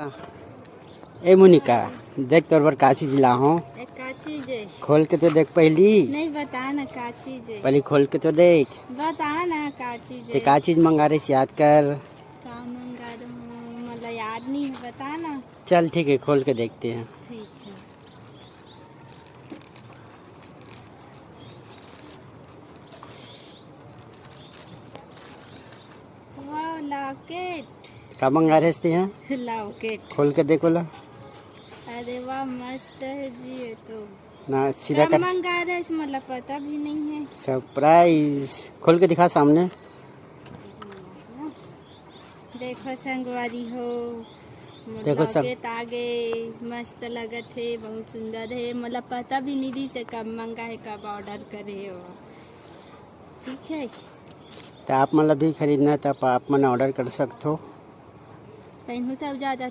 ए मोनिका, देख तोर बर का चीज ला हूँ। का चीज है? खोल के तो देख पहली। नहीं बता ना का चीज है। पहले खोल के तो देख। बता ना का चीज ते है। का चीज मंगा रही याद कर। का मंगा रहा हूँ मतलब याद नहीं है, बता ना। चल ठीक है, खोल के देखते हैं। ठीक है। वाह लॉकेट। का मंगा रहे हैं? लॉकेट। खोल के देखो ला। अरे वाह मस्त है जी ये तो। ना सीधा कब कर। मंगा रहे हैं मतलब पता भी नहीं है। सरप्राइज। खोल के दिखा सामने। देखो संगवारी हो, देखो सब। लॉकेट आ गए, मस्त लगत है, बहुत सुंदर है। मतलब पता भी नहीं दी से कब मंगा है, कब ऑर्डर करे हो। ठीक है। तो आप मतलब भी खरीदना है तो आप मन ऑर्डर कर सकते हो। पहनू तब ज़्यादा